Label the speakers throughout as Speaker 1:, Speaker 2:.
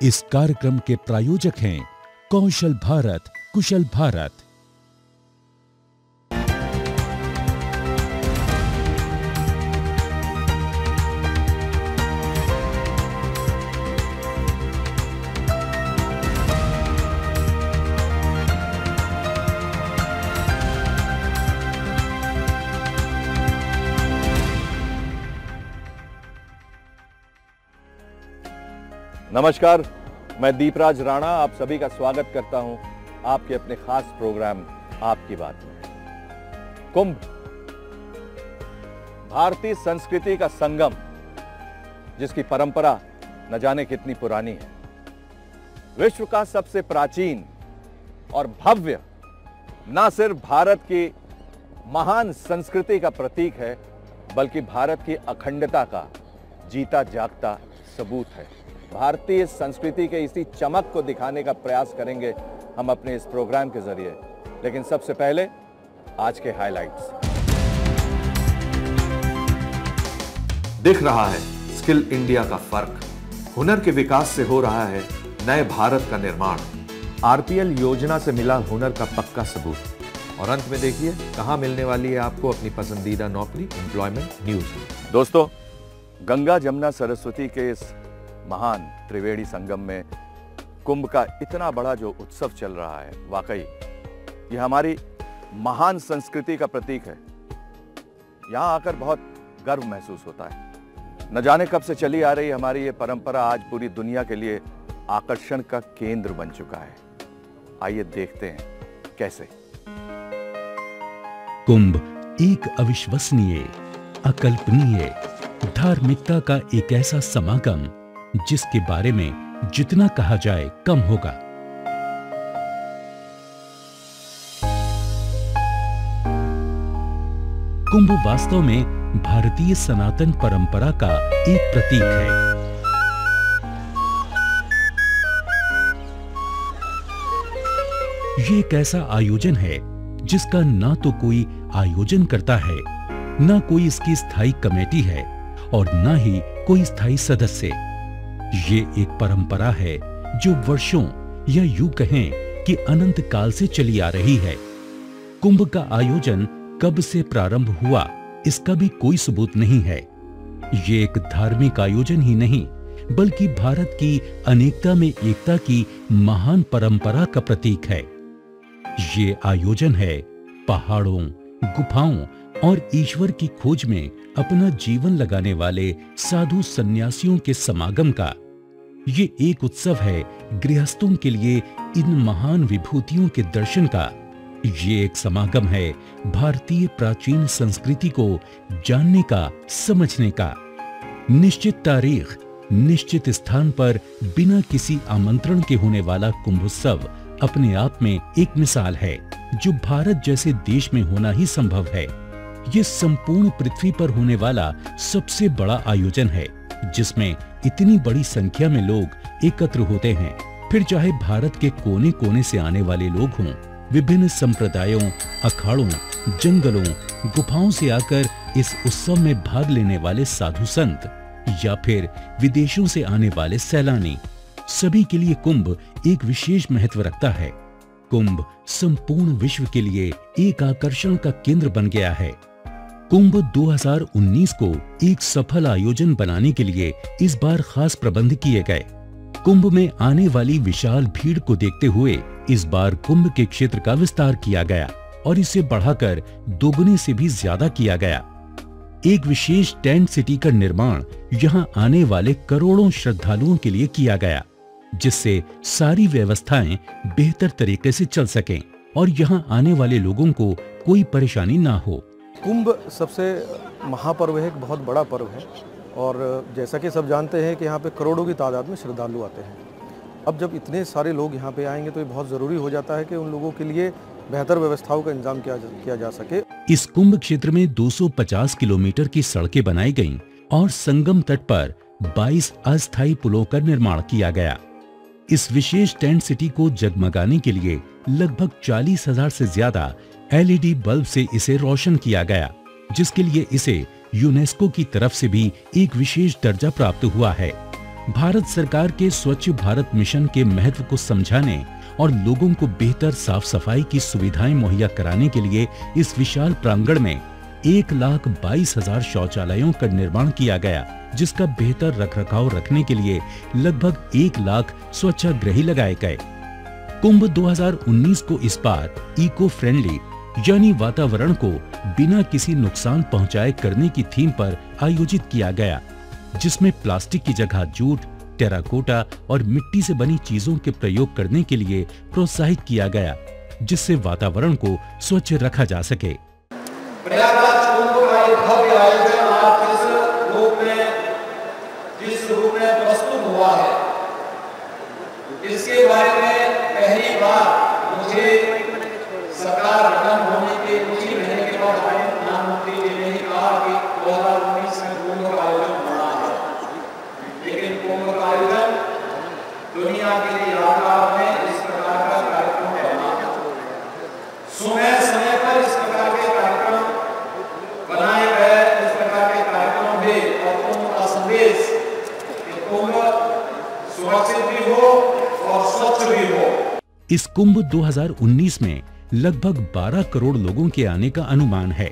Speaker 1: इस कार्यक्रम के प्रायोजक हैं कौशल भारत, कुशल भारत।
Speaker 2: नमस्कार, मैं दीपराज राणा आप सभी का स्वागत करता हूं आपके अपने खास प्रोग्राम आपकी बात में। कुंभ भारतीय संस्कृति का संगम, जिसकी परंपरा न जाने कितनी पुरानी है। विश्व का सबसे प्राचीन और भव्य न सिर्फ भारत की महान संस्कृति का प्रतीक है, बल्कि भारत की अखंडता का जीता जागता सबूत है। भारतीय संस्कृति के इसी चमक को दिखाने का प्रयास करेंगे हम अपने इस प्रोग्राम के जरिए। लेकिन सबसे पहले आज के हाइलाइट्स।
Speaker 3: दिख रहा है स्किल इंडिया का फर्क, हुनर के विकास से हो रहा है नए भारत का निर्माण।
Speaker 2: आरपीएल योजना से मिला हुनर का पक्का सबूत।
Speaker 3: और अंत में देखिए कहां मिलने वाली है आपको अपनी पसंदीदा नौकरी, एम्प्लॉयमेंट न्यूज।
Speaker 2: दोस्तों, गंगा जमुना सरस्वती के इस महान त्रिवेणी संगम में कुंभ का इतना बड़ा जो उत्सव चल रहा है, वाकई ये हमारी महान संस्कृति का प्रतीक है। यहां आकर बहुत गर्व महसूस होता है। न जाने कब से चली आ रही हमारी ये परंपरा आज पूरी दुनिया के लिए आकर्षण का केंद्र बन चुका है। आइए देखते हैं कैसे।
Speaker 1: कुंभ एक अविश्वसनीय, अकल्पनीय धार्मिकता का एक ऐसा समागम जिसके बारे में जितना कहा जाए कम होगा। कुंभ वास्तव में भारतीय सनातन परंपरा का एक प्रतीक है। ये एक ऐसा आयोजन है जिसका ना तो कोई आयोजन करता है, ना कोई इसकी स्थायी कमेटी है और ना ही कोई स्थायी सदस्य। ये एक परंपरा है जो वर्षों या यूं कहें कि अनंत काल से चली आ रही है। कुंभ का आयोजन कब से प्रारंभ हुआ, इसका भी कोई सबूत नहीं है। ये एक धार्मिक आयोजन ही नहीं, बल्कि भारत की अनेकता में एकता की महान परंपरा का प्रतीक है। ये आयोजन है पहाड़ों, गुफाओं और ईश्वर की खोज में अपना जीवन लगाने वाले साधु सन्यासियों के समागम का। ये एक उत्सव है गृहस्थों के लिए इन महान विभूतियों के दर्शन का। ये एक समागम है भारतीय प्राचीन संस्कृति को जानने का, समझने का। निश्चित तारीख, निश्चित स्थान पर बिना किसी आमंत्रण के होने वाला कुंभोत्सव अपने आप में एक मिसाल है जो भारत जैसे देश में होना ही संभव है। ये संपूर्ण पृथ्वी पर होने वाला सबसे बड़ा आयोजन है जिसमें इतनी बड़ी संख्या में लोग एकत्र होते हैं। फिर चाहे भारत के कोने कोने से आने वाले लोग हों, विभिन्न संप्रदायों, अखाड़ों, जंगलों, गुफाओं से आकर इस उत्सव में भाग लेने वाले साधु संत या फिर विदेशों से आने वाले सैलानी, सभी के लिए कुंभ एक विशेष महत्व रखता है। कुंभ संपूर्ण विश्व के लिए एक आकर्षण का केंद्र बन गया है। कुंभ 2019 को एक सफल आयोजन बनाने के लिए इस बार खास प्रबंध किए गए। कुंभ में आने वाली विशाल भीड़ को देखते हुए इस बार कुंभ के क्षेत्र का विस्तार किया गया और इसे बढ़ाकर दोगुने से भी ज्यादा किया गया। एक विशेष टेंट सिटी का निर्माण यहां आने वाले करोड़ों श्रद्धालुओं के लिए किया गया, जिससे सारी व्यवस्थाएं बेहतर तरीके से चल सकें और यहां आने वाले लोगों को कोई परेशानी ना हो।
Speaker 4: कुंभ सबसे महापर्व है, एक बहुत बड़ा पर्व है और जैसा कि सब जानते हैं कि यहाँ पे करोड़ों की तादाद में श्रद्धालु आते हैं। अब जब इतने सारे लोग यहाँ पे आएंगे तो ये बहुत ज़रूरी हो जाता है कि उन लोगों के लिए बेहतर व्यवस्थाओं का इंतजाम किया जा सके।
Speaker 1: इस कुंभ क्षेत्र में 250 किलोमीटर की सड़कें बनाई गईं और संगम तट पर 22 अस्थायी पुलों का निर्माण किया गया। इस विशेष टेंट सिटी को जगमगाने के लिए लगभग 40,000 से ज्यादा एलईडी बल्ब से इसे रोशन किया गया, जिसके लिए इसे यूनेस्को की तरफ से भी एक विशेष दर्जा प्राप्त हुआ है। भारत सरकार के स्वच्छ भारत मिशन के महत्व को समझाने और लोगों को बेहतर साफ सफाई की सुविधाएं मुहैया कराने के लिए इस विशाल प्रांगण में 1,22,000 शौचालयों का निर्माण किया गया, जिसका बेहतर रखरखाव रखने के लिए लगभग 1 लाख स्वच्छाग्रही लगाए गए। कुंभ 2019 को इस बार इको फ्रेंडली यानी वातावरण को बिना किसी नुकसान पहुंचाए करने की थीम पर आयोजित किया गया, जिसमें प्लास्टिक की जगह जूट, टेराकोटा और मिट्टी से बनी चीजों के प्रयोग करने के लिए प्रोत्साहित किया गया, जिससे वातावरण को स्वच्छ रखा जा सके।
Speaker 5: प्रयागराज कुंभ का एक भव्य आयोजन आज जिस रूप में प्रस्तुत हुआ है, इसके बारे में पहली बार मुझे सरकार गठन होने के कुछ ही महीने के बाद प्रधानमंत्री जी ने ही कहा कि 2019 में कुंभ का आयोजन होना है, लेकिन कुंभ का आयोजन दुनिया के लिए यादगार में इस प्रकार का कार्यक्रम करना है। समय समय पर इस प्रकार के कार्यक्रम बनाए गए, इस प्रकार के कार्यक्रम भी और कुंभ का संदेश कि कुंभ सुरक्षित भी हो और स्वच्छ भी हो।
Speaker 1: इस कुंभ 2019 में लगभग 12 करोड़ लोगों के आने का अनुमान है,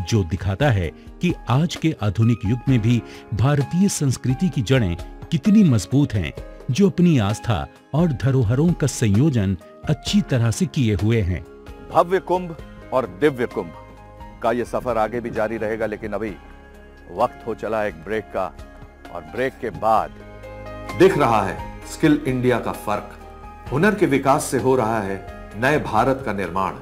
Speaker 1: जो दिखाता है कि आज के आधुनिक युग में भी भारतीय संस्कृति की जड़ें कितनी मजबूत हैं, जो अपनी आस्था और धरोहरों का संयोजन अच्छी तरह से किए हुए हैं।
Speaker 2: भव्य कुंभ और दिव्य कुंभ का ये सफर आगे भी जारी रहेगा, लेकिन अभी वक्त हो चला एक ब्रेक का, और ब्रेक के बाद
Speaker 3: दिख रहा है स्किल इंडिया का फर्क। हुनर के विकास से हो रहा है नए भारत का निर्माण।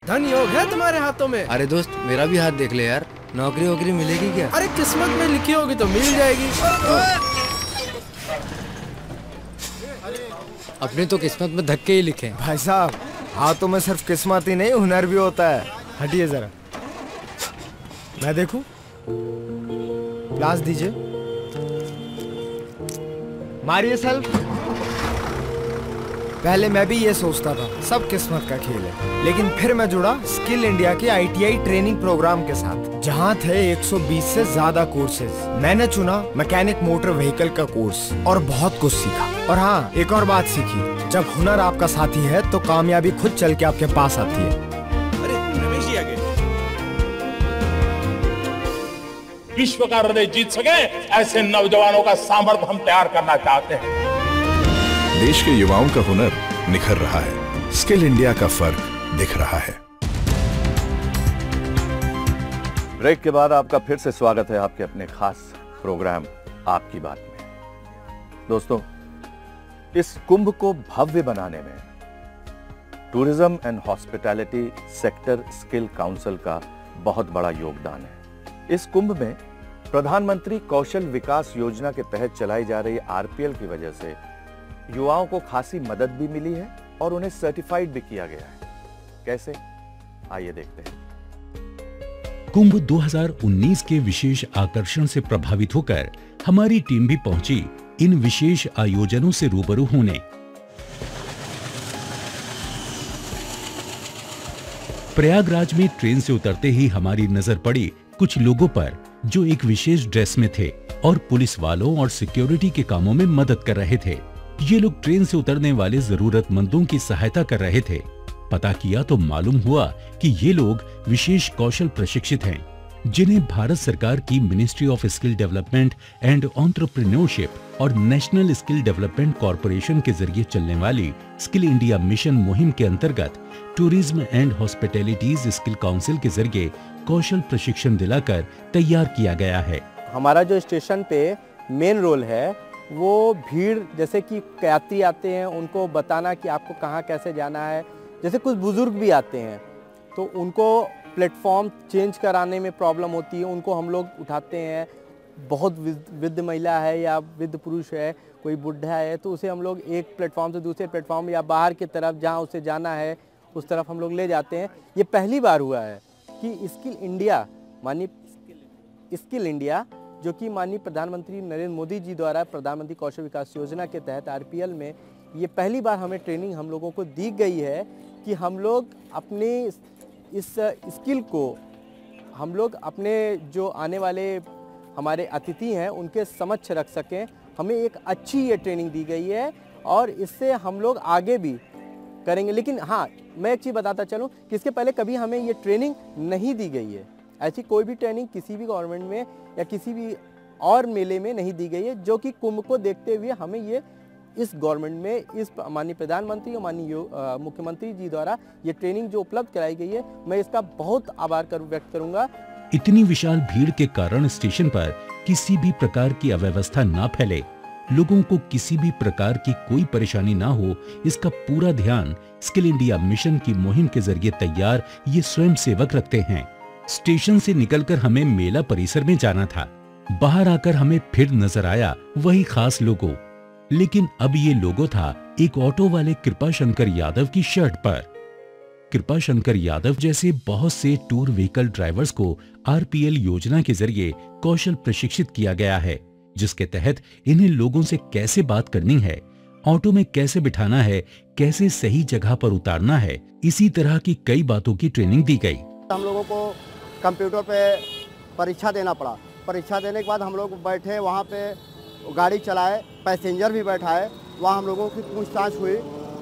Speaker 6: धन योग है तुम्हारे हाथों में।
Speaker 7: अरे दोस्त, मेरा भी हाथ देख ले यार, नौकरी वोकरी मिलेगी क्या?
Speaker 6: अरे किस्मत में लिखी होगी तो मिल जाएगी।
Speaker 7: अपने तो किस्मत में धक्के ही लिखे हैं।
Speaker 6: भाई साहब, हाथों में सिर्फ किस्मत ही नहीं, हुनर भी होता है। हटिए जरा, मैं देखूं। ग्लास दीजिए, मारिए सेल्फ। पहले मैं भी ये सोचता था सब किस्मत का खेल है, लेकिन फिर मैं जुड़ा स्किल इंडिया के ITI ट्रेनिंग प्रोग्राम के साथ, जहाँ थे 120 से ज्यादा कोर्सेज। मैंने चुना मैकेनिक मोटर व्हीकल का कोर्स और बहुत कुछ सीखा। और हाँ, एक और बात सीखी, जब हुनर आपका साथी है तो कामयाबी खुद चल के आपके पास आती है।
Speaker 8: अरे रमेश जी आगे। विश्व का हृदय जीत सके ऐसे नौजवानों का सामर्थ्य हम तैयार करना चाहते हैं।
Speaker 9: देश के युवाओं का हुनर निखर रहा है, स्किल इंडिया का फर्क दिख रहा है।
Speaker 2: ब्रेक के बाद आपका फिर से स्वागत है आपके अपने खास प्रोग्राम आपकी बात में। दोस्तों, इस कुंभ को भव्य बनाने में tourism and hospitality sector skill council का बहुत बड़ा योगदान है। इस कुंभ में प्रधानमंत्री कौशल विकास योजना के तहत चलाई जा रही RPL की वजह से युवाओं को खासी मदद भी मिली है और उन्हें सर्टिफाइड भी किया गया है। कैसे, आइए देखते हैं।
Speaker 1: कुंभ 2019 के विशेष आकर्षण से प्रभावित होकर हमारी टीम भी पहुंची इन विशेष आयोजनों से रूबरू होने। प्रयागराज में ट्रेन से उतरते ही हमारी नजर पड़ी कुछ लोगों पर, जो एक विशेष ड्रेस में थे और पुलिस वालों और सिक्योरिटी के कामों में मदद कर रहे थे। ये लोग ट्रेन से उतरने वाले जरूरतमंदों की सहायता कर रहे थे। पता किया तो मालूम हुआ कि ये लोग विशेष कौशल प्रशिक्षित हैं, जिन्हें भारत सरकार की ministry of skill development and entrepreneurship और नेशनल स्किल डेवलपमेंट कॉरपोरेशन के जरिए चलने वाली स्किल इंडिया मिशन मुहिम के अंतर्गत टूरिज्म एंड हॉस्पिटैलिटीज स्किल काउंसिल के जरिए कौशल प्रशिक्षण दिलाकर तैयार किया गया है।
Speaker 10: हमारा जो स्टेशन पे मेन रोल है वो भीड़, जैसे कि यात्री आते हैं उनको बताना कि आपको कहाँ कैसे जाना है। जैसे कुछ बुजुर्ग भी आते हैं तो उनको प्लेटफॉर्म चेंज कराने में प्रॉब्लम होती है, उनको हम लोग उठाते हैं। बहुत वृद्ध महिला है या वृद्ध पुरुष है, कोई बुढ़ा है, तो उसे हम लोग एक प्लेटफॉर्म से दूसरे प्लेटफॉर्म या बाहर की तरफ जहाँ उसे जाना है उस तरफ हम लोग ले जाते हैं। ये पहली बार हुआ है कि स्किल इंडिया जो कि माननीय प्रधानमंत्री नरेंद्र मोदी जी द्वारा प्रधानमंत्री कौशल विकास योजना के तहत RPL में ये पहली बार हमें ट्रेनिंग हम लोगों को दी गई है कि हम लोग अपने इस स्किल को हम लोग अपने जो आने वाले हमारे अतिथि हैं उनके समक्ष रख सकें। हमें एक अच्छी ये ट्रेनिंग दी गई है और इससे हम लोग आगे भी करेंगे। लेकिन हाँ, मैं एक चीज़ बताता चलूँ कि इसके पहले कभी हमें ये ट्रेनिंग नहीं दी गई है। ऐसी कोई भी ट्रेनिंग किसी भी गवर्नमेंट में या किसी भी और मेले में नहीं दी गई है, जो कि कुंभ को देखते हुए हमें ये इस गवर्नमेंट में इस माननीय प्रधानमंत्री और माननीय मुख्यमंत्री जी द्वारा ये ट्रेनिंग जो उपलब्ध कराई गई है, मैं इसका बहुत आभार व्यक्त करूंगा।
Speaker 1: इतनी विशाल भीड़ के कारण स्टेशन पर किसी भी प्रकार की अव्यवस्था ना फैले, लोगों को किसी भी प्रकार की कोई परेशानी ना हो, इसका पूरा ध्यान स्किल इंडिया मिशन की मुहिम के जरिए तैयार ये स्वयं सेवक रखते हैं। स्टेशन से निकलकर हमें मेला परिसर में जाना था, बाहर आकर हमें फिर नजर आया वही खास लोगो, लेकिन अब ये लोगो था एक ऑटो वाले कृपाशंकर यादव की शर्ट पर। कृपाशंकर यादव जैसे बहुत से टूर व्हीकल ड्राइवर्स को आरपीएल योजना के जरिए कौशल प्रशिक्षित किया गया है, जिसके तहत इन्हें लोगों से कैसे बात करनी है, ऑटो में कैसे बिठाना है, कैसे सही जगह पर उतारना है, इसी तरह की कई बातों की ट्रेनिंग दी गई।
Speaker 11: हम लोगों को कंप्यूटर पे परीक्षा देना पड़ा। परीक्षा देने के बाद हम लोग बैठे वहाँ पे, गाड़ी चलाए, पैसेंजर भी बैठाए। वहाँ हम लोगों की पूछताछ हुई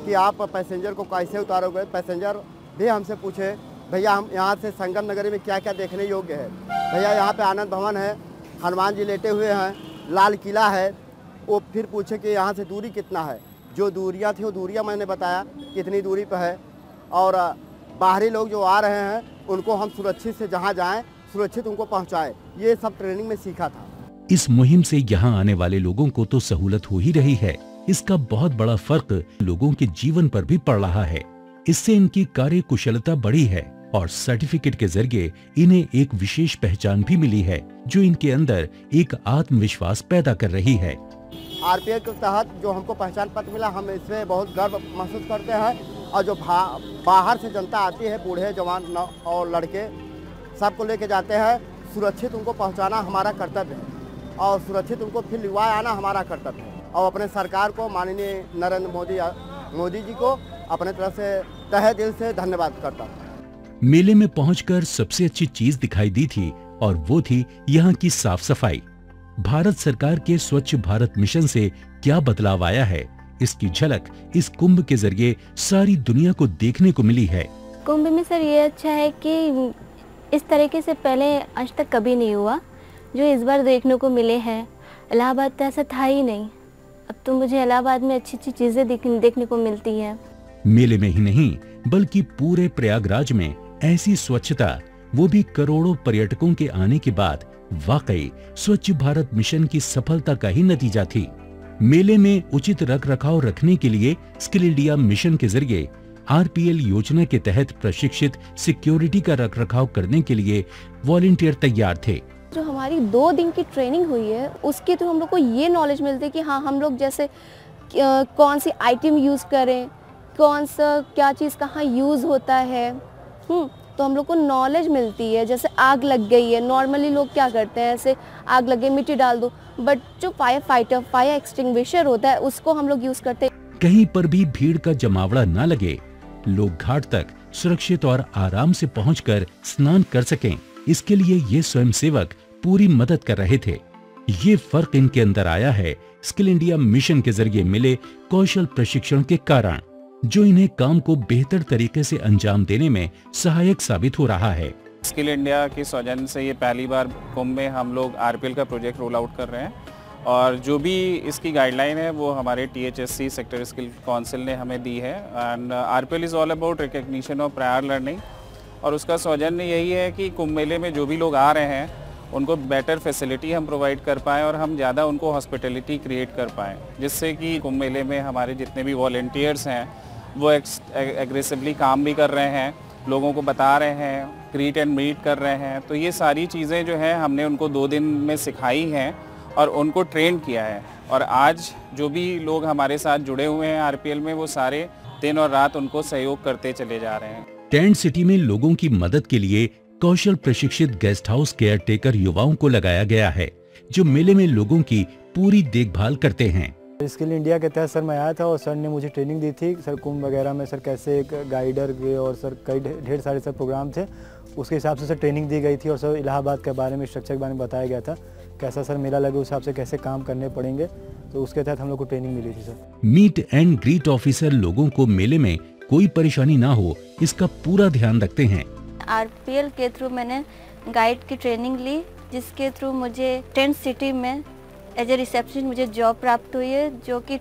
Speaker 11: कि आप पैसेंजर को कैसे उतारोगे। पैसेंजर भी हमसे पूछे, भैया हम यहाँ से संगम नगरी में क्या क्या देखने योग्य है। भैया यहाँ पे आनंद भवन है, हनुमान जी लेटे हुए हैं, लाल किला है। वो फिर पूछे कि यहाँ से दूरी कितना है। जो दूरियाँ थी वो दूरियाँ मैंने बताया कितनी दूरी पर है, और बाहरी लोग जो आ रहे हैं उनको हम सुरक्षित से जहाँ जाएँ सुरक्षित उनको पहुँचाए। ये सब ट्रेनिंग में सीखा था।
Speaker 1: इस मुहिम से यहाँ आने वाले लोगों को तो सहूलत हो ही रही है, इसका बहुत बड़ा फर्क लोगों के जीवन पर भी पड़ रहा है। इससे इनकी कार्य कुशलता बढ़ी है और सर्टिफिकेट के जरिए इन्हें एक विशेष पहचान भी मिली है, जो इनके अंदर एक आत्मविश्वास पैदा कर रही है।
Speaker 11: आरपीएल के तहत जो हमको पहचान पत्र मिला, हम इसमें बहुत गर्व महसूस करते हैं। और जो बाहर से जनता आती है, बूढ़े जवान और लड़के सबको लेके जाते हैं, सुरक्षित उनको पहुंचाना हमारा कर्तव्य है और सुरक्षित उनको फिर लिवा आना हमारा कर्तव्य है। और अपने सरकार को, माननीय नरेंद्र मोदी जी को अपने तरफ से तहे दिल से धन्यवाद करता हूँ।
Speaker 1: मेले में पहुंचकर सबसे अच्छी चीज दिखाई दी थी और वो थी यहाँ की साफ सफाई। भारत सरकार के स्वच्छ भारत मिशन से क्या बदलाव आया है, इसकी झलक इस कुंभ के जरिए सारी दुनिया को देखने को मिली है।
Speaker 12: कुंभ में सर ये अच्छा है कि इस तरीके से पहले आज तक कभी नहीं हुआ, जो इस बार देखने को मिले हैं। इलाहाबाद तो ऐसा था ही नहीं, अब तो मुझे इलाहाबाद में अच्छी अच्छी चीजें देखने को मिलती हैं।
Speaker 1: मेले में ही नहीं बल्कि पूरे प्रयागराज में ऐसी स्वच्छता, वो भी करोड़ों पर्यटकों के आने के बाद, वाकई स्वच्छ भारत मिशन की सफलता का ही नतीजा थी। मेले में उचित रखरखाव रखने के लिए स्किल इंडिया मिशन के जरिए आरपीएल योजना के तहत प्रशिक्षित सिक्योरिटी का रखरखाव करने के लिए वॉलंटियर तैयार थे।
Speaker 13: जो हमारी 2 दिन की ट्रेनिंग हुई है, उसके तो हम लोग को ये नॉलेज मिलती है कि हाँ, हम लोग जैसे कौन सी आइटम यूज़ करें, कौन सा क्या चीज़ कहाँ यूज़ होता है। तो हम लोग को नॉलेज मिलती है। जैसे आग लग गई है, नॉर्मली लोग क्या करते हैं, ऐसे आग लग गई मिट्टी डाल दो, बट जो फायर एक्सटिंग्विशर होता है उसको हम लोग यूज़ करते हैं।
Speaker 1: कहीं पर भी भीड़ का जमावड़ा न लगे, लोग घाट तक सुरक्षित और आराम से पहुंचकर स्नान कर सकें, इसके लिए ये स्वयंसेवक पूरी मदद कर रहे थे। ये फर्क इनके अंदर आया है स्किल इंडिया मिशन के जरिए मिले कौशल प्रशिक्षण के कारण, जो इन्हें काम को बेहतर तरीके से अंजाम देने में सहायक साबित हो रहा है।
Speaker 14: स्किल इंडिया की सौजन्य से ये पहली बार कुंभ में हम लोग आरपीएल का प्रोजेक्ट रोल आउट कर रहे हैं, और जो भी इसकी गाइडलाइन है वो हमारे THSC सेक्टर स्किल काउंसिल ने हमें दी है। And RPL is all about recognition of prior learning, और उसका सौजन्य यही है कि कुंभ मेले में जो भी लोग आ रहे हैं उनको बेटर फैसिलिटी हम प्रोवाइड कर पाएँ और हम ज़्यादा उनको हॉस्पिटलिटी क्रिएट कर पाएँ, जिससे कि कुंभ मेले में हमारे जितने भी वॉलंटियर्स हैं वो एग्रेसिवली काम भी कर रहे हैं, लोगों को बता रहे हैं, ग्रीट एंड मीट कर रहे हैं। तो ये सारी चीज़ें जो हैं हमने उनको 2 दिन में सिखाई हैं और उनको ट्रेन किया है। और आज जो भी लोग हमारे साथ जुड़े हुए हैं आरपीएल में, वो सारे दिन और रात उनको सहयोग करते चले जा रहे हैं।
Speaker 1: टेंट सिटी में लोगों की मदद के लिए कौशल प्रशिक्षित गेस्ट हाउस केयर टेकर युवाओं को लगाया गया है, जो मेले में लोगों की पूरी देखभाल करते हैं।
Speaker 15: स्किल इंडिया के तहत सर मैं आया था और सर ने मुझे ट्रेनिंग दी थी सर कुंभ वगैरह में सर कैसे एक गाइडर के, और सर कई ढेर सारे सर प्रोग्राम थे, उसके हिसाब से सर ट्रेनिंग दी गई थी और सर इलाहाबाद के बारे में, स्ट्रक्चर के बारे में बताया गया था, कैसा सर मेला लगे उस हिसाब से कैसे काम करने पड़ेंगे, तो उसके तहत हम लोग को ट्रेनिंग मिली थी sir.
Speaker 1: Meet and greet officer लोगों को मेले में कोई परेशानी ना हो इसका पूरा ध्यान रखते हैं।
Speaker 12: आरपीएल के थ्रू मैंने गाइड की ट्रेनिंग ली, जिसके थ्रू मुझे टेंट सिटी में एज ए रिसेप्शनिस्ट मुझे जॉब प्राप्त हुई है, जो कि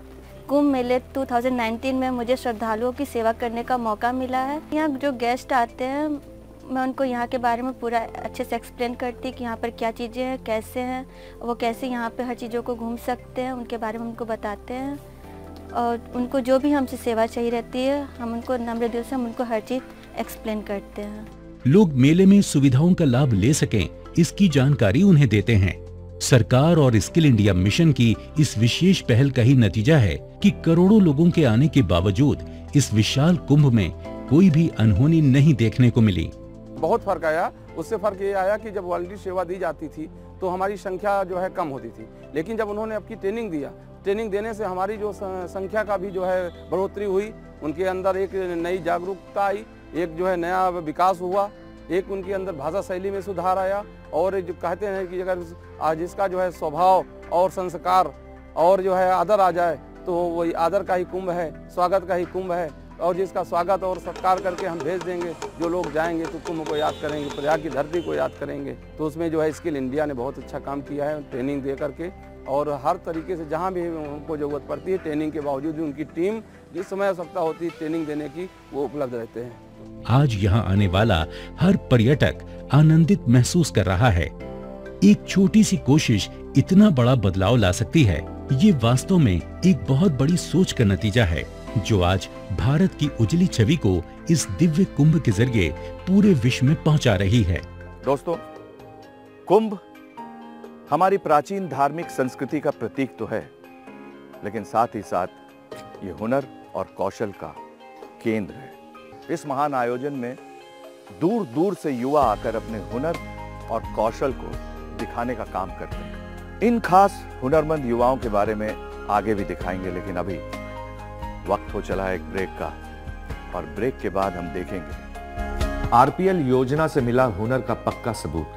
Speaker 12: कुंभ मेले 2019 में मुझे श्रद्धालुओं की सेवा करने का मौका मिला है। यहाँ जो गेस्ट आते हैं मैं उनको यहाँ के बारे में पूरा अच्छे से एक्सप्लेन करती कि यहाँ पर क्या चीज़ें हैं, कैसे हैं, वो कैसे यहाँ पे हर चीज़ों को घूम सकते हैं, उनके बारे में उनको बताते हैं। और उनको जो भी हमसे सेवा चाहिए रहती है हम उनको नम्र दिल से हम उनको हर चीज़ एक्सप्लेन करते हैं।
Speaker 1: लोग मेले में सुविधाओं का लाभ ले सकें इसकी जानकारी उन्हें देते हैं। सरकार और स्किल इंडिया मिशन की इस विशेष पहल का ही नतीजा है कि करोड़ों लोगों के आने के बावजूद इस विशाल कुंभ में कोई भी अनहोनी नहीं देखने को मिली।
Speaker 16: बहुत फर्क आया। उससे फर्क ये आया कि जब वॉलंटियर सेवा दी जाती थी तो हमारी संख्या जो है कम होती थी, लेकिन जब उन्होंने अपनी ट्रेनिंग दिया, ट्रेनिंग देने से हमारी जो संख्या का भी जो है बढ़ोतरी हुई, उनके अंदर एक नई जागरूकता आई, एक जो है नया विकास हुआ, एक उनके अंदर भाषा शैली में सुधार आया। और जो कहते हैं कि अगर आज इसका जो है स्वभाव और संस्कार और जो है आदर आ जाए तो वही आदर का ही कुंभ है, स्वागत का ही कुंभ है। और जिसका स्वागत और सत्कार करके हम भेज देंगे, जो लोग जाएंगे तो कुंभ को याद करेंगे, प्रयाग की धरती को याद करेंगे। तो उसमें जो है स्किल इंडिया ने बहुत अच्छा काम किया है ट्रेनिंग दे करके, और हर तरीके से जहाँ भी उनको ज़रूरत पड़ती है ट्रेनिंग के बावजूद भी उनकी टीम जिस समय आवश्यकता होती है ट्रेनिंग देने की वो उपलब्ध रहते हैं।
Speaker 1: आज यहाँ आने वाला हर पर्यटक आनंदित महसूस कर रहा है। एक छोटी सी कोशिश इतना बड़ा बदलाव ला सकती है, ये वास्तव में एक बहुत बड़ी सोच का नतीजा है जो आज भारत की उजली छवि को इस दिव्य कुंभ के जरिए पूरे विश्व में पहुंचा रही है।
Speaker 2: दोस्तों, कुंभ हमारी प्राचीन धार्मिक संस्कृति का प्रतीक तो है, लेकिन साथ ही साथ ये हुनर और कौशल का केंद्र है। इस महान आयोजन में दूर दूर से युवा आकर अपने हुनर और कौशल को दिखाने का काम करते हैं। इन खास हुनरमंद युवाओं के बारे में आगे भी दिखाएंगे, लेकिन अभी वक्त हो चला है एक ब्रेक का, और ब्रेक के बाद हम देखेंगे
Speaker 3: आरपीएल योजना से मिला हुनर का पक्का सबूत,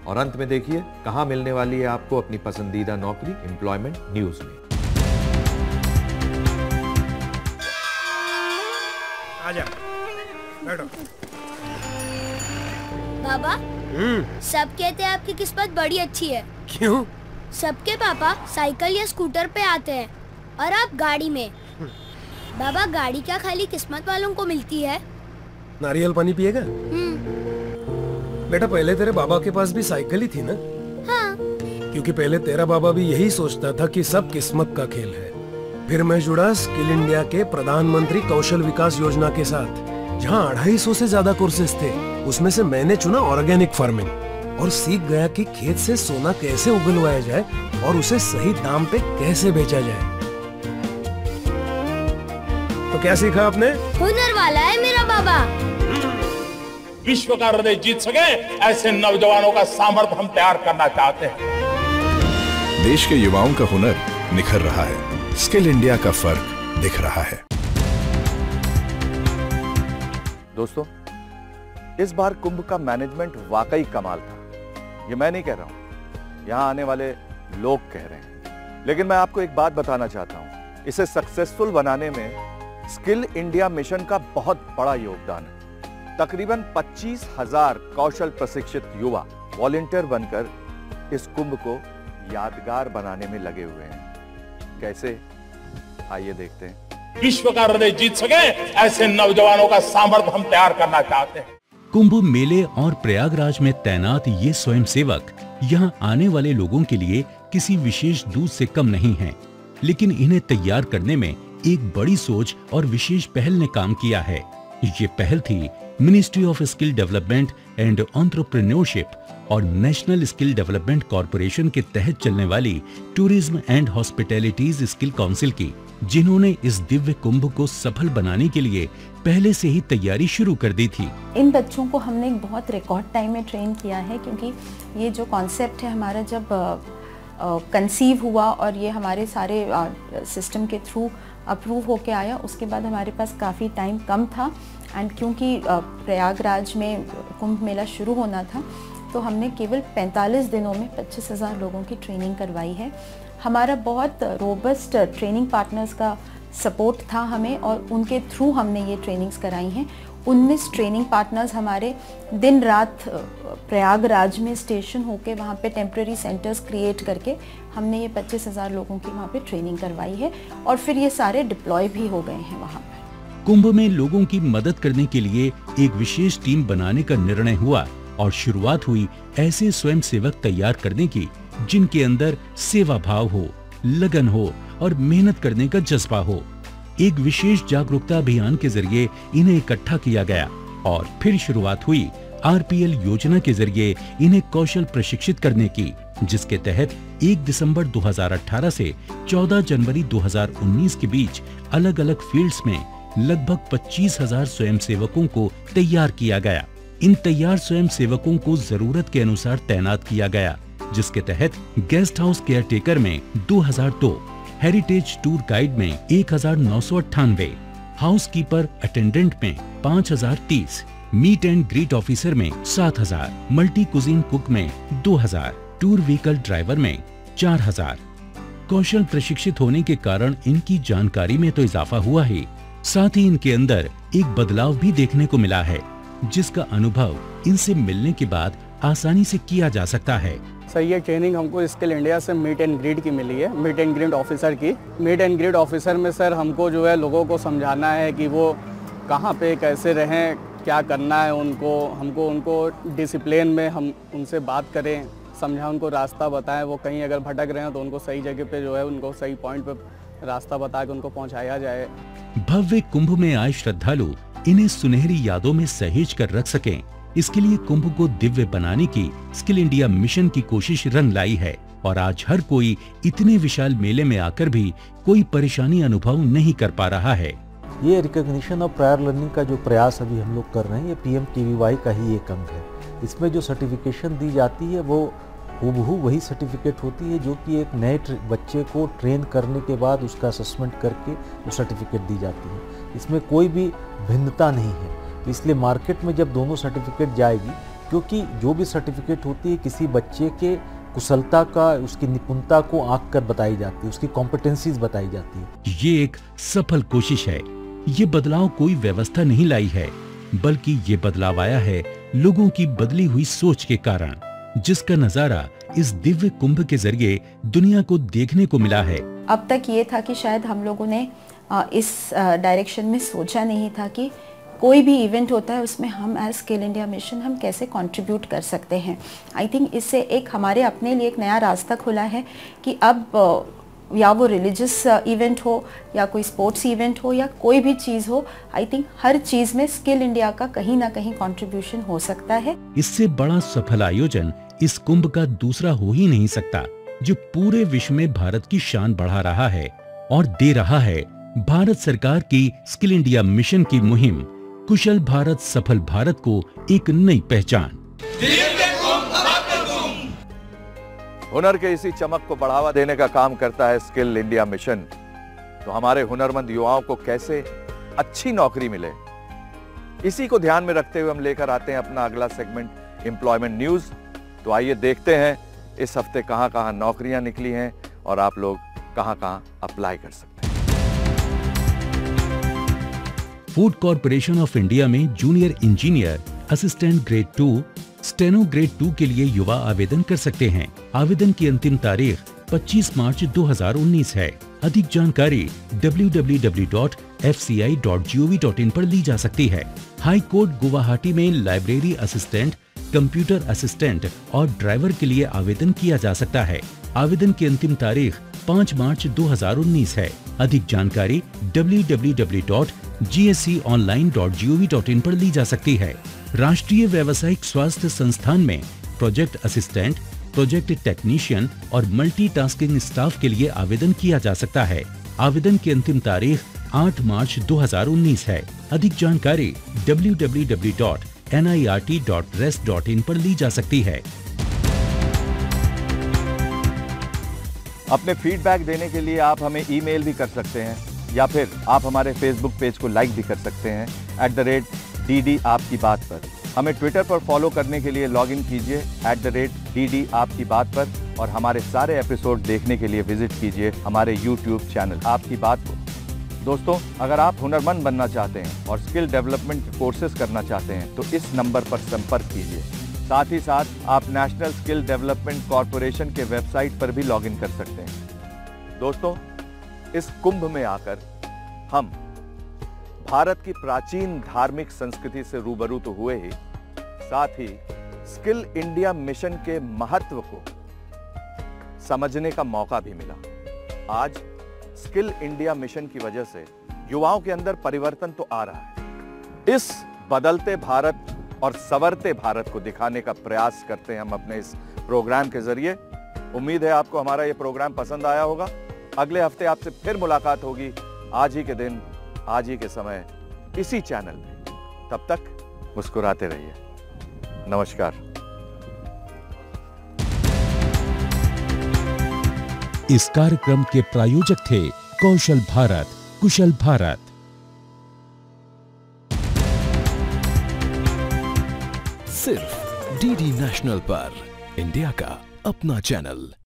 Speaker 3: और अंत में देखिए कहां मिलने वाली है आपको अपनी पसंदीदा नौकरी एम्प्लॉयमेंट न्यूज में।
Speaker 6: आजा, बैठो।
Speaker 17: बाबा, सब कहते हैं आपकी किस्मत बड़ी अच्छी है।
Speaker 6: क्यों?
Speaker 17: सबके पापा साइकिल या स्कूटर पे आते हैं और आप गाड़ी में। बाबा, गाड़ी क्या खाली किस्मत वालों को मिलती है?
Speaker 18: नारियल पानी पिएगा? बेटा, पहले तेरे बाबा के पास भी साइकिल ही थी ना?
Speaker 17: हाँ।
Speaker 18: क्योंकि पहले तेरा बाबा भी यही सोचता था कि सब किस्मत का खेल है। फिर मैं जुड़ा स्किल इंडिया के प्रधानमंत्री कौशल विकास योजना के साथ, जहाँ 250 से ज्यादा कोर्सेज थे। उसमें से मैंने चुना ऑर्गेनिक फार्मिंग और सीख गया कि खेत से सोना कैसे उगलवाया जाए और उसे सही दाम पे कैसे बेचा जाए। तो क्या सीखा आपने?
Speaker 17: हुनर वाला है मेरा बाबा।
Speaker 8: विश्व का हृदय जीत सके ऐसे नौजवानों का सामर्थ्य हम तैयार करना चाहते हैं।
Speaker 9: देश के युवाओं का हुनर निखर रहा है, स्किल इंडिया का फर्क दिख रहा है।
Speaker 2: दोस्तों, इस बार कुंभ का मैनेजमेंट वाकई कमाल था। ये मैं नहीं कह रहा हूं, यहां आने वाले लोग कह रहे हैं। लेकिन मैं आपको एक बात बताना चाहता हूं, इसे सक्सेसफुल बनाने में स्किल इंडिया मिशन का बहुत बड़ा योगदान है। तकरीबन 25,000 कौशल प्रशिक्षित युवा वॉलंटियर बनकर इस कुंभ को यादगार बनाने में लगे हुए हैं। कैसे? आइए देखते हैं।
Speaker 8: विश्व का हृदय जीत सके ऐसे नौजवानों का सामर्थ्य हम तैयार करना चाहते हैं।
Speaker 1: कुंभ मेले और प्रयागराज में तैनात ये स्वयंसेवक यहाँ आने वाले लोगों के लिए किसी विशेष दूत से कम नहीं हैं, लेकिन इन्हें तैयार करने में एक बड़ी सोच और विशेष पहल ने काम किया है। ये पहल थी ministry of skill development and entrepreneurship और नेशनल स्किल डेवलपमेंट कॉरपोरेशन के तहत चलने वाली टूरिज्म एंड हॉस्पिटैलिटीज स्किल काउंसिल की, जिन्होंने इस दिव्य कुंभ को सफल बनाने के लिए पहले से ही तैयारी शुरू कर दी थी।
Speaker 19: इन बच्चों को हमने एक बहुत रिकॉर्ड टाइम में ट्रेन किया है, क्योंकि ये जो कॉन्सेप्ट है हमारा जब कंसीव हुआ और ये हमारे सारे सिस्टम के थ्रू अप्रूव होके आया, उसके बाद हमारे पास काफ़ी टाइम कम था एंड क्योंकि प्रयागराज में कुंभ मेला शुरू होना था तो हमने केवल 45 दिनों में 25,000 लोगों की ट्रेनिंग करवाई है। हमारा बहुत रोबस्ट ट्रेनिंग पार्टनर्स का सपोर्ट था हमें और उनके थ्रू हमने ये ट्रेनिंग्स कराई हैं। 19 ट्रेनिंग पार्टनर्स हमारे दिन रात प्रयागराज में स्टेशन होके वहाँ पे टेम्प्रेरी सेंटर्स क्रिएट करके हमने ये 25,000 लोगों की वहाँ पे ट्रेनिंग करवाई है और फिर ये सारे डिप्लॉय भी हो गए हैं वहाँ पर।
Speaker 1: कुंभ में लोगों की मदद करने के लिए एक विशेष टीम बनाने का निर्णय हुआ और शुरुआत हुई ऐसे स्वयंसेवक तैयार करने की जिनके अंदर सेवा भाव हो, लगन हो और मेहनत करने का जज्बा हो। एक विशेष जागरूकता अभियान के जरिए इन्हें इकट्ठा किया गया और फिर शुरुआत हुई आरपीएल योजना के जरिए इन्हें कौशल प्रशिक्षित करने की, जिसके तहत 1 दिसंबर 2018 से 14 जनवरी 2019 के बीच अलग अलग फील्ड्स में लगभग 25,000 स्वयंसेवकों को तैयार किया गया। इन तैयार स्वयंसेवकों को जरूरत के अनुसार तैनात किया गया, जिसके तहत गेस्ट हाउस केयर टेकर में 2002, हेरिटेज टूर गाइड में 1998, हाउस कीपर अटेंडेंट में 5030, मीट एंड ग्रीट ऑफिसर में 7000, मल्टी कुजीन कुक में 2000, टूर व्हीकल ड्राइवर में 4000। कौशल प्रशिक्षित होने के कारण इनकी जानकारी में तो इजाफा हुआ ही, साथ ही इनके अंदर एक बदलाव भी देखने को मिला है, जिसका अनुभव इनसे मिलने के बाद आसानी से किया जा सकता है।
Speaker 20: सर ये ट्रेनिंग हमको स्किल इंडिया से मीट एंड ग्रीट की मिली है, मीट एंड ग्रीट ऑफिसर की। मीट एंड ग्रीट ऑफिसर में सर हमको जो है लोगों को समझाना है कि वो कहाँ पे कैसे रहें, क्या करना है हमको उनको डिसिप्लिन में हम उनसे बात करें, समझा उनको रास्ता बताएं, वो कहीं अगर भटक रहे हैं तो उनको सही जगह पे जो है उनको सही पॉइंट पे रास्ता बता के उनको पहुँचाया जाए।
Speaker 1: भव्य कुंभ में आए श्रद्धालु इन्हें सुनहरी यादों में सहेज कर रख सकें, इसके लिए कुंभ को दिव्य बनाने की स्किल इंडिया मिशन की कोशिश रंग लाई है और आज हर कोई इतने विशाल मेले में आकर भी कोई परेशानी अनुभव नहीं कर पा रहा है।
Speaker 21: ये रिकॉग्निशन ऑफ प्रायर लर्निंग का जो प्रयास अभी हम लोग कर रहे हैं, ये PMTVY का ही एक अंग है। इसमें जो सर्टिफिकेशन दी जाती है वो हूबहू वही सर्टिफिकेट होती है जो कि एक नए बच्चे को ट्रेन करने के बाद उसका असेसमेंट करके जो सर्टिफिकेट दी जाती है, इसमें कोई भी भिन्नता नहीं है। तो इसलिए मार्केट में जब दोनों सर्टिफिकेट जाएगी, क्योंकि जो भी सर्टिफिकेट होती है किसी बच्चे के कुशलता का, उसकी निपुणता को आंक कर बताई जाती है, उसकी कॉम्पिटेंसीज बताई जाती है।
Speaker 1: ये एक सफल कोशिश है। ये बदलाव कोई व्यवस्था नहीं लाई है, बल्कि ये बदलाव आया है लोगों की बदली हुई सोच के कारण, जिसका नजारा इस दिव्य कुंभ के जरिए दुनिया को देखने को मिला है।
Speaker 19: अब तक ये था कि शायद हम लोगों ने इस डायरेक्शन में सोचा नहीं था कि कोई भी इवेंट होता है उसमें हम एज स्किल इंडिया मिशन हम कैसे कंट्रीब्यूट कर सकते हैं। आई थिंक इससे एक हमारे अपने लिए एक नया रास्ता खुला है कि अब या वो रिलीजियस इवेंट हो या कोई स्पोर्ट्स इवेंट हो या कोई भी चीज़ हो, आई थिंक हर चीज़ में स्किल इंडिया का कहीं ना कहीं कंट्रीब्यूशन हो सकता है।
Speaker 1: इससे बड़ा सफल आयोजन इस कुंभ का दूसरा हो ही नहीं सकता, जो पूरे विश्व में भारत की शान बढ़ा रहा है और दे रहा है भारत सरकार की स्किल इंडिया मिशन की मुहिम कुशल भारत सफल भारत को एक नई पहचान।
Speaker 2: हुनर के इसी चमक को बढ़ावा देने का काम करता है स्किल इंडिया मिशन। तो हमारे हुनरमंद युवाओं को कैसे अच्छी नौकरी मिले, इसी को ध्यान में रखते हुए हम लेकर आते हैं अपना अगला सेगमेंट एम्प्लॉयमेंट न्यूज। तो आइए देखते हैं इस हफ्ते कहां कहां नौकरियां निकली हैं और आप लोग कहां कहां अप्लाई कर सकते हैं।
Speaker 1: फूड कॉर्पोरेशन ऑफ इंडिया में junior engineer assistant grade 2, steno grade 2 के लिए युवा आवेदन कर सकते हैं। आवेदन की अंतिम तारीख 25 मार्च 2019 है। अधिक जानकारी www.fci.gov.in पर ली जा सकती है। हाई कोर्ट गुवाहाटी में लाइब्रेरी असिस्टेंट, कंप्यूटर असिस्टेंट और ड्राइवर के लिए आवेदन किया जा सकता है। आवेदन की अंतिम तारीख 5 मार्च 2019 है। अधिक जानकारी www.gsconline.gov.in पर ली जा सकती है। राष्ट्रीय व्यावसायिक स्वास्थ्य संस्थान में प्रोजेक्ट असिस्टेंट, प्रोजेक्ट टेक्नीशियन और मल्टीटास्किंग स्टाफ के लिए आवेदन किया जा सकता है। आवेदन की अंतिम तारीख 8 मार्च 2019 है। अधिक जानकारी www.nirt.res.in पर ली जा सकती है।
Speaker 2: अपने फीडबैक देने के लिए आप हमें ईमेल भी कर सकते हैं या फिर आप हमारे फेसबुक पेज को लाइक भी कर सकते हैं @DD आपकी बात पर। हमें ट्विटर पर फॉलो करने के लिए लॉगिन कीजिए @DD आपकी बात पर, और हमारे सारे एपिसोड देखने के लिए विजिट कीजिए हमारे यूट्यूब चैनल आपकी बात को। दोस्तों, अगर आप हुनरमंद बनना चाहते हैं और स्किल डेवलपमेंट के कोर्सेज करना चाहते हैं तो इस नंबर पर संपर्क कीजिए। साथ ही साथ आप नेशनल स्किल डेवलपमेंट कॉरपोरेशन के वेबसाइट पर भी लॉगिन कर सकते हैं। दोस्तों, इस कुंभ में आकर हम भारत की प्राचीन धार्मिक संस्कृति से रूबरू तो हुए ही, साथ ही स्किल इंडिया मिशन के महत्व को समझने का मौका भी मिला। आज स्किल इंडिया मिशन की वजह से युवाओं के अंदर परिवर्तन तो आ रहा है। इस बदलते भारत और संवरते भारत को दिखाने का प्रयास करते हैं हम अपने इस प्रोग्राम के जरिए। उम्मीद है आपको हमारा ये प्रोग्राम पसंद आया होगा। अगले हफ्ते आपसे फिर मुलाकात होगी, आज ही के दिन, आज ही के समय, इसी चैनल पे। तब तक मुस्कुराते रहिए। नमस्कार।
Speaker 1: इस कार्यक्रम के प्रायोजक थे कौशल भारत, कुशल भारत।
Speaker 9: सिर्फ DD नेशनल पर, इंडिया का अपना चैनल।